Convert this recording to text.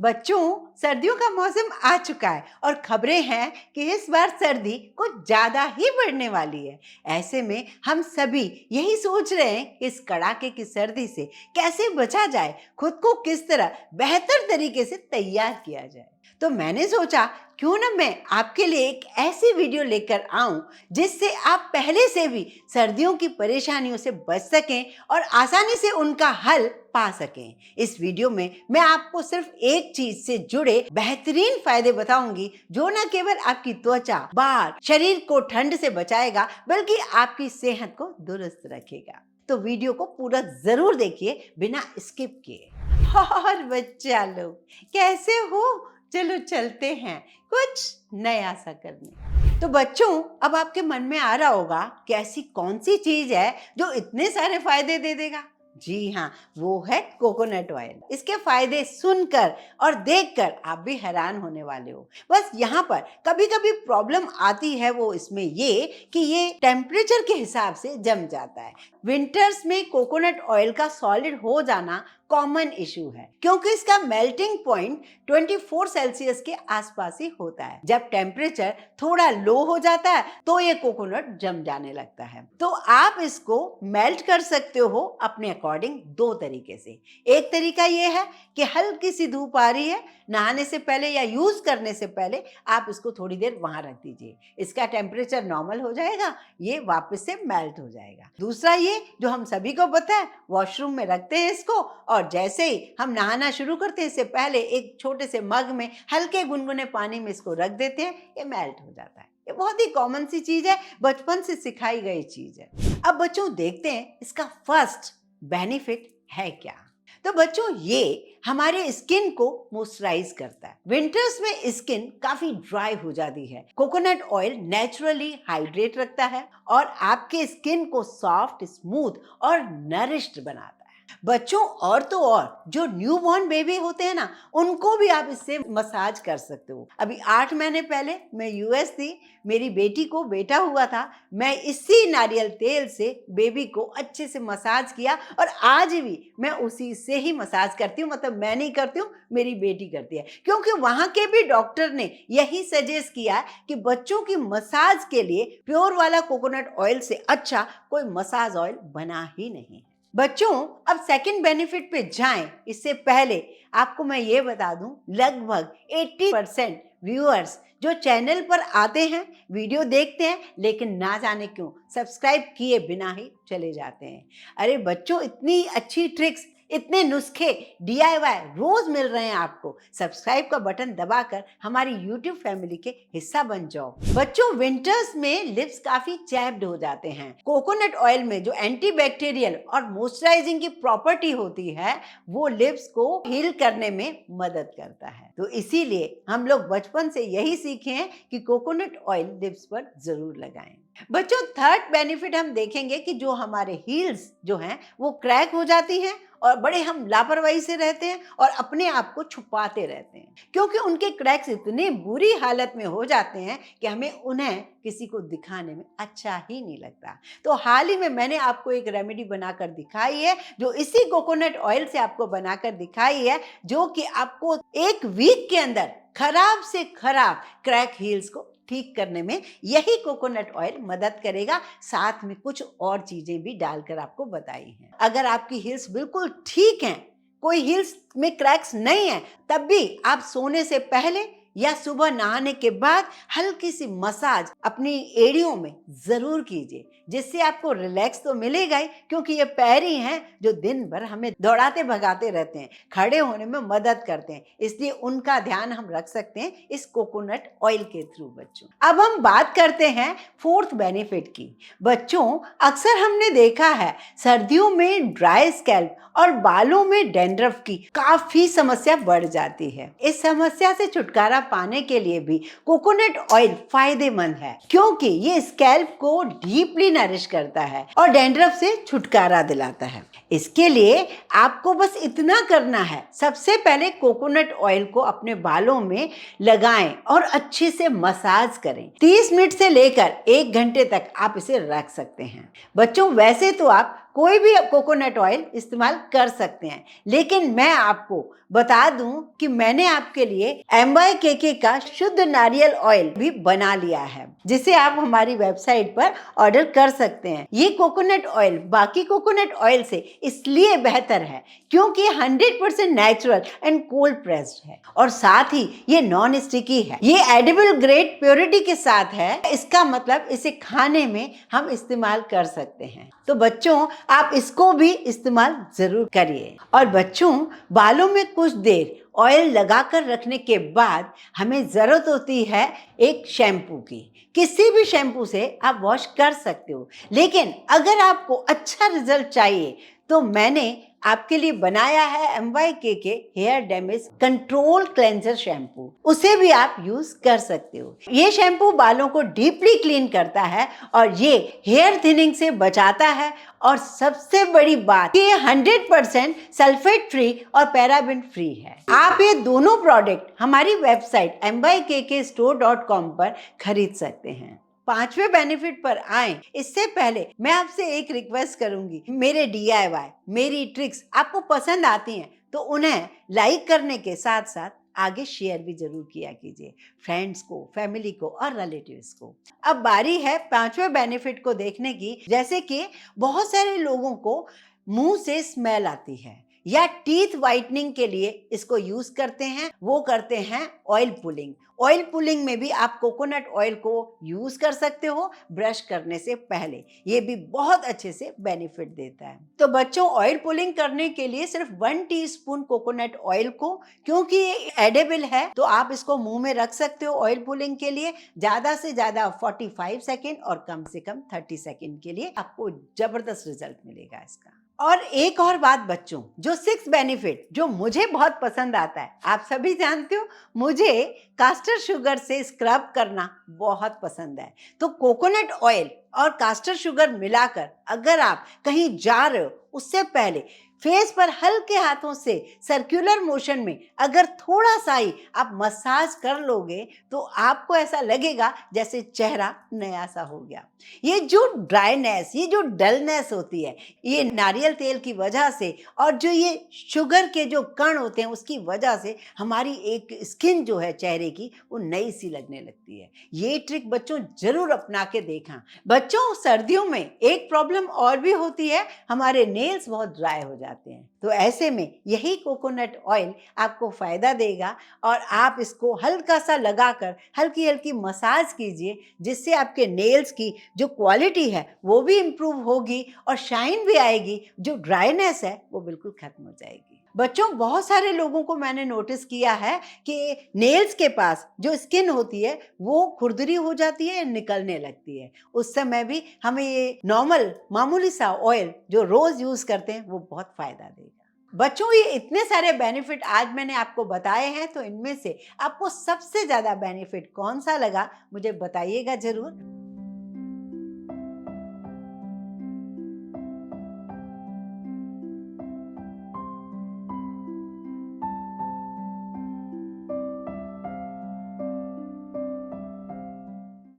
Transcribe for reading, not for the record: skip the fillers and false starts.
बच्चों, सर्दियों का मौसम आ चुका है और खबरें हैं कि इस बार सर्दी कुछ ज्यादा ही बढ़ने वाली है। ऐसे में हम सभी यही सोच रहे हैं कि इस कड़ाके की सर्दी से कैसे बचा जाए, खुद को किस तरह बेहतर तरीके से तैयार किया जाए। तो मैंने सोचा क्यों ना मैं आपके लिए एक ऐसी वीडियो लेकर आऊं जिससे आप पहले से भी सर्दियों की परेशानियों से बच सकें और आसानी से उनका हल पा सकें। इस वीडियो में मैं आपको सिर्फ एक चीज से जुड़े बेहतरीन फायदे बताऊंगी जो न केवल आपकी त्वचा, बाल, शरीर को ठंड से बचाएगा बल्कि आपकी सेहत को दुरुस्त रखेगा। तो वीडियो को पूरा जरूर देखिए बिना स्किप किए। और बच्चा लोग, कैसे हो? चलो चलते हैं कुछ नया सा करने। तो बच्चों, अब आपके मन में आ रहा होगा कि ऐसी कौन सी चीज है जो इतने सारे फायदे दे देगा। जी हाँ, वो है कोकोनट ऑयल। इसके फायदे सुनकर और देखकर आप भी हैरान होने वाले हो। बस यहाँ पर कभी कभी प्रॉब्लम आती है, वो इसमें ये कि ये टेम्परेचर के हिसाब से जम जाता है। विंटर्स में कोकोनट ऑयल का सॉलिड हो जाना कॉमन इशू है क्योंकि इसका मेल्टिंग पॉइंट 24 सेल्सियस के आसपास ही होता है। जब टेम्परेचर थोड़ा लो हो जाता है तो ये कोकोनट जम जाने लगता है। तो आप इसको मेल्ट कर सकते हो अपने अकॉर्डिंग दो तरीके से। एक तरीका ये है कि हल्की सी धूप आ रही है, नहाने से पहले या यूज करने से पहले आप इसको थोड़ी देर वहां रख दीजिए। इसका टेम्परेचर नॉर्मल हो जाएगा, ये वापस से मेल्ट हो जाएगा। दूसरा ये जो हम सभी को पता है, वॉशरूम में रखते हैं इसको और जैसे ही हम नहाना शुरू करते हैं इससे पहले एक छोटे से मग में हल्के गुनगुने पानी में इसको रख देते हैं, ये मेल्ट हो जाता है। ये बहुत ही कॉमन सी चीज है, बचपन से सिखाई गई चीज है। अब बच्चों देखते हैं इसका फर्स्ट बेनिफिट है क्या। तो बच्चों, ये हमारे स्किन को मॉइस्चराइज करता है। विंटर्स में स्किन काफी ड्राई हो जाती है। कोकोनट ऑयल नेचुरली हाइड्रेट रखता है और आपके स्किन को सॉफ्ट, स्मूथ और नरिश्ड बनाता है। बच्चों, और तो और जो न्यूबॉर्न बेबी होते हैं ना, उनको भी आप इससे मसाज कर सकते हो। अभी 8 महीने पहले मैं यूएस थी, मेरी बेटी को बेटा हुआ था। मैं इसी नारियल तेल से बेबी को अच्छे से मसाज किया और आज भी मैं उसी से ही मसाज करती हूँ। मतलब मैं नहीं करती हूँ, मेरी बेटी करती है, क्योंकि वहां के भी डॉक्टर ने यही सजेस्ट किया कि बच्चों की मसाज के लिए प्योर वाला कोकोनट ऑयल से अच्छा कोई मसाज ऑयल बना ही नहीं। बच्चों, अब सेकंड बेनिफिट पे जाएं इससे पहले आपको मैं ये बता दूं, लगभग 80% व्यूअर्स जो चैनल पर आते हैं, वीडियो देखते हैं, लेकिन ना जाने क्यों सब्सक्राइब किए बिना ही चले जाते हैं। अरे बच्चों, इतनी अच्छी ट्रिक्स, इतने नुस्खे, DIY रोज मिल रहे हैं आपको। सब्सक्राइब का बटन दबाकर हमारी YouTube फैमिली के हिस्सा बन जाओ। बच्चों, विंटर्स में लिप्स काफी चैप्ड हो जाते हैं। कोकोनट ऑयल में जो एंटीबैक्टीरियल और मॉइस्चराइजिंग की प्रॉपर्टी होती है, वो लिप्स को हील करने में मदद करता है। तो इसीलिए हम लोग बचपन से यही सीखे हैं कि कोकोनट ऑयल लिप्स पर जरूर लगाएं। बच्चों, थर्ड बेनिफिट हम देखेंगे कि जो हमारे हील्स जो हैं वो क्रैक हो जाती हैं और बड़े हम लापरवाही से रहते हैं और अपने आप को छुपाते रहते हैं, क्योंकि उनके क्रैक्स इतने बुरी हालत में हो जाते हैं कि हमें उन्हें किसी को दिखाने में अच्छा ही नहीं लगता। तो हाल ही में मैंने आपको एक रेमेडी बनाकर दिखाई है, जो इसी कोकोनट ऑयल से आपको बनाकर दिखाई है, जो कि आपको 1 वीक के अंदर खराब से खराब क्रैक हील्स को ठीक करने में यही कोकोनट ऑयल मदद करेगा। साथ में कुछ और चीजें भी डालकर आपको बताई हैं। अगर आपकी हील्स बिल्कुल ठीक हैं, कोई हील्स में क्रैक्स नहीं है, तब भी आप सोने से पहले या सुबह नहाने के बाद हल्की सी मसाज अपनी एड़ियों में जरूर कीजिए, जिससे आपको रिलैक्स तो मिलेगा ही, क्योंकि ये पैर ही हैं जो दिन भर हमें दौड़ाते भगाते रहते हैं, खड़े होने में मदद करते हैं। इसलिए उनका ध्यान हम रख सकते हैं इस कोकोनट ऑयल के थ्रू। बच्चों, अब हम बात करते हैं फोर्थ बेनिफिट की। बच्चों, अक्सर हमने देखा है सर्दियों में ड्राई स्कैल्प और बालों में डैंड्रफ की काफी समस्या बढ़ जाती है। इस समस्या से छुटकारा पाने के लिए भी कोकोनट ऑयल फायदेमंद है, क्योंकि ये स्कैल्प को डीपली नरिश करता है और डैंड्रफ से छुटकारा दिलाता है। इसके लिए आपको बस इतना करना है, सबसे पहले कोकोनट ऑयल को अपने बालों में लगाएं और अच्छे से मसाज करें। 30 मिनट से लेकर 1 घंटे तक आप इसे रख सकते हैं। बच्चों, वैसे तो आप कोई भी कोकोनट ऑयल इस्तेमाल कर सकते हैं, लेकिन मैं आपको बता दूं कि मैंने आपके लिए MYKK का शुद्ध नारियल ऑयल भी बना लिया है, जिसे आप हमारी वेबसाइट पर ऑर्डर कर सकते हैं। ये कोकोनट ऑयल बाकी कोकोनट ऑयल से इसलिए बेहतर है क्योंकि 100% नेचुरल एंड कोल्ड प्रेस्ड है और साथ ही ये नॉन स्टिकी है। ये एडिबल ग्रेड प्योरिटी के साथ है, इसका मतलब इसे खाने में हम इस्तेमाल कर सकते हैं। तो बच्चों, आप इसको भी इस्तेमाल जरूर करिए। और बच्चों, बालों में कुछ देर ऑयल लगाकर रखने के बाद हमें जरूरत होती है एक शैम्पू की। किसी भी शैम्पू से आप वॉश कर सकते हो, लेकिन अगर आपको अच्छा रिजल्ट चाहिए तो मैंने आपके लिए बनाया है MYKK hair damage control cleanser shampoo. उसे भी आप यूज कर सकते हो। ये शैम्पू बालों को डीपली क्लीन करता है और ये हेयर थिनिंग से बचाता है। और सबसे बड़ी बात, ये 100% सल्फेट फ्री और पैराबेन फ्री है। आप ये दोनों प्रोडक्ट हमारी वेबसाइट mykkstore.com पर खरीद सकते हैं। 5वें बेनिफिट पर आए इससे पहले मैं आपसे एक रिक्वेस्ट करूंगी, मेरे DIY, मेरी ट्रिक्स आपको पसंद आती हैं तो उन्हें लाइक करने के साथ साथ आगे शेयर भी जरूर किया कीजिए, फ्रेंड्स को, फैमिली को और रिलेटिव्स को। अब बारी है 5वें बेनिफिट को देखने की। जैसे कि बहुत सारे लोगों को मुंह से स्मेल आती है या टीथ वाइटनिंग के लिए इसको यूज करते हैं, वो करते हैं ऑयल पुलिंग। ऑयल पुलिंग में भी आप कोकोनट ऑयल को यूज कर सकते हो ब्रश करने से पहले। ये भी बहुत अच्छे से बेनिफिट देता है। तो बच्चों, ऑयल पुलिंग करने के लिए सिर्फ 1 टीस्पून कोकोनट ऑयल को, क्योंकि ये एडेबल है तो आप इसको मुंह में रख सकते हो ऑयल पुलिंग के लिए। ज्यादा से ज्यादा 45 सेकेंड और कम से कम 30 सेकेंड के लिए आपको जबरदस्त रिजल्ट मिलेगा इसका। और एक और बात बच्चों, जो 6th बेनिफिट जो मुझे बहुत पसंद आता है, आप सभी जानते हो मुझे कास्टर शुगर से स्क्रब करना बहुत पसंद है। तो कोकोनट ऑयल और कास्टर शुगर मिलाकर अगर आप कहीं जा रहे हो उससे पहले फेस पर हल्के हाथों से सर्कुलर मोशन में अगर थोड़ा सा ही आप मसाज कर लोगे तो आपको ऐसा लगेगा जैसे चेहरा नया सा हो गया। ये जो ड्राइनेस, ये जो डलनेस होती है, ये नारियल तेल की वजह से और जो ये शुगर के जो कण होते हैं उसकी वजह से हमारी एक स्किन जो है चेहरे की वो नई सी लगने लगती है। ये ट्रिक बच्चों जरूर अपना के देखा। बच्चों, सर्दियों में एक प्रॉब्लम और भी होती है, हमारे नेल्स बहुत ड्राई हो जाते हैं। तो ऐसे में यही कोकोनट ऑयल आपको फायदा देगा और आप इसको हल्का सा लगाकर हल्की हल्की मसाज कीजिए, जिससे आपके नेल्स की जो क्वालिटी है वो भी इम्प्रूव होगी और शाइन भी आएगी। जो ड्राइनेस है वो बिल्कुल खत्म हो जाएगी। बच्चों, बहुत सारे लोगों को मैंने नोटिस किया है कि नेल्स के पास जो स्किन होती है वो खुरदरी हो जाती है, निकलने लगती है। उस समय भी हमें ये नॉर्मल मामूली सा ऑयल जो रोज यूज करते हैं वो बहुत फायदा देगा। बच्चों, ये इतने सारे बेनिफिट आज मैंने आपको बताए हैं, तो इनमें से आपको सबसे ज्यादा बेनिफिट कौन सा लगा मुझे बताइएगा जरूर।